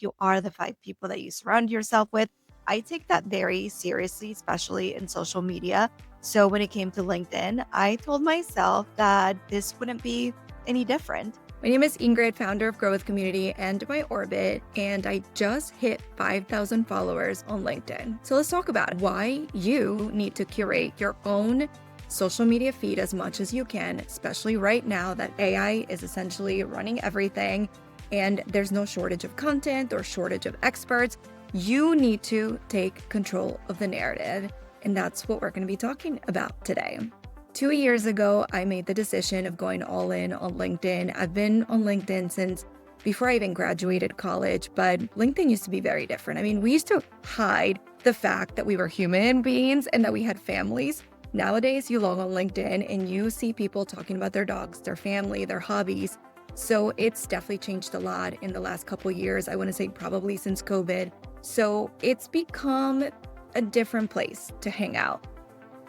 You are the 5 people that you surround yourself with. I take that very seriously, especially in social media. So when it came to LinkedIn, I told myself that this wouldn't be any different. My name is Ingrid, founder of Grow with Community and My Orbit, and I just hit 5,000 followers on LinkedIn. So let's talk about why you need to curate your own social media feed as much as you can, especially right now that AI is essentially running everything and there's no shortage of content or shortage of experts. You need to take control of the narrative, and that's what we're going to be talking about today. 2 years ago, I made the decision of going all in on LinkedIn. I've been on LinkedIn since before I even graduated college, but LinkedIn used to be very different. I mean, we used to hide the fact that we were human beings and that we had families. Nowadays, you log on LinkedIn and you see people talking about their dogs, their family, their hobbies. So it's definitely changed a lot in the last couple of years. I want to say probably since COVID. So it's become a different place to hang out,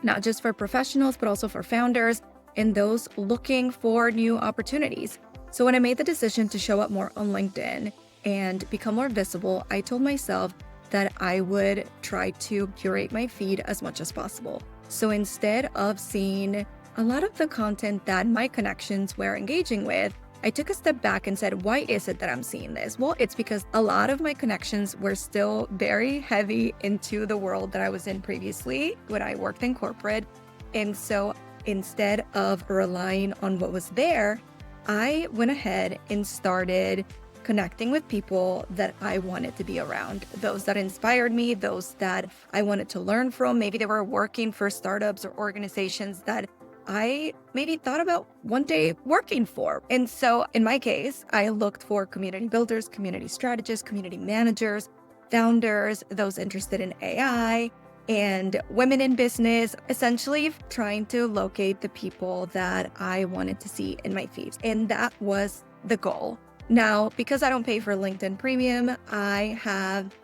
not just for professionals, but also for founders and those looking for new opportunities. So when I made the decision to show up more on LinkedIn and become more visible, I told myself that I would try to curate my feed as much as possible. So instead of seeing a lot of the content that my connections were engaging with, I took a step back and said, why is it that I'm seeing this? Well, it's because a lot of my connections were still very heavy into the world that I was in previously when I worked in corporate. And so instead of relying on what was there, I went ahead and started connecting with people that I wanted to be around, those that inspired me, those that I wanted to learn from. Maybe they were working for startups or organizations that I maybe thought about one day working for. And so in my case, I looked for community builders, community strategists, community managers, founders, those interested in AI, and women in business, essentially trying to locate the people that I wanted to see in my feeds. And that was the goal. Now, because I don't pay for LinkedIn Premium, I have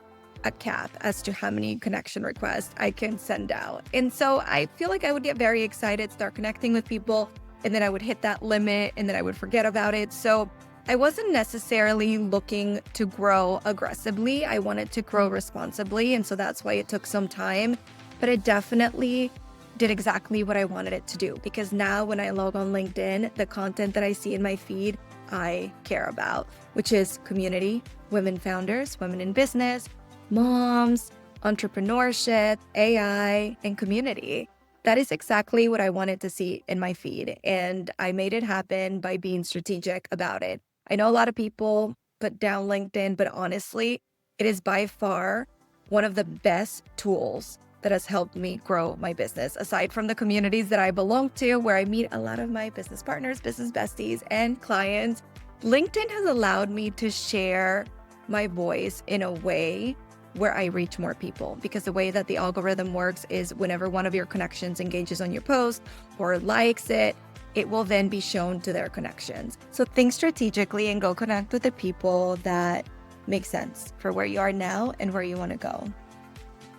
a cap as to how many connection requests I can send out. And so I feel like I would get very excited, start connecting with people, and then I would hit that limit and then I would forget about it. So I wasn't necessarily looking to grow aggressively. I wanted to grow responsibly. And so that's why it took some time, but it definitely did exactly what I wanted it to do. Because now when I log on LinkedIn, the content that I see in my feed, I care about, which is community, women founders, women in business, moms, entrepreneurship, AI, and community. That is exactly what I wanted to see in my feed. And I made it happen by being strategic about it. I know a lot of people put down LinkedIn, but honestly, it is by far one of the best tools that has helped me grow my business. Aside from the communities that I belong to, where I meet a lot of my business partners, business besties, and clients, LinkedIn has allowed me to share my voice in a way where I reach more people, because the way that the algorithm works is whenever one of your connections engages on your post or likes it, it will then be shown to their connections. So think strategically and go connect with the people that make sense for where you are now and where you want to go.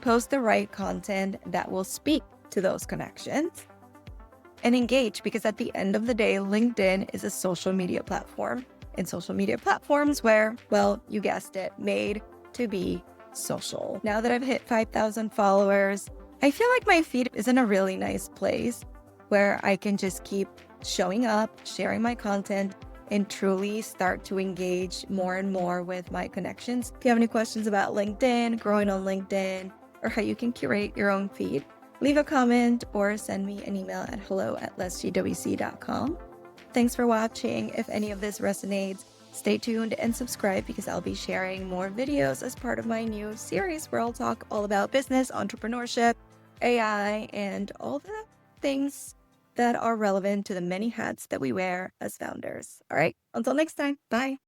Post the right content that will speak to those connections and engage, because at the end of the day, LinkedIn is a social media platform, and social media platforms where, well, you guessed it, made to be social. Now that I've hit 5,000 followers, I feel like my feed is in a really nice place where I can just keep showing up, sharing my content, and truly start to engage more and more with my connections. If you have any questions about LinkedIn, growing on LinkedIn, or how you can curate your own feed, leave a comment or send me an email at hello@letsgwc.com. Thanks for watching. If any of this resonates, stay tuned and subscribe, because I'll be sharing more videos as part of my new series where I'll talk all about business, entrepreneurship, AI, and all the things that are relevant to the many hats that we wear as founders. All right, until next time, bye.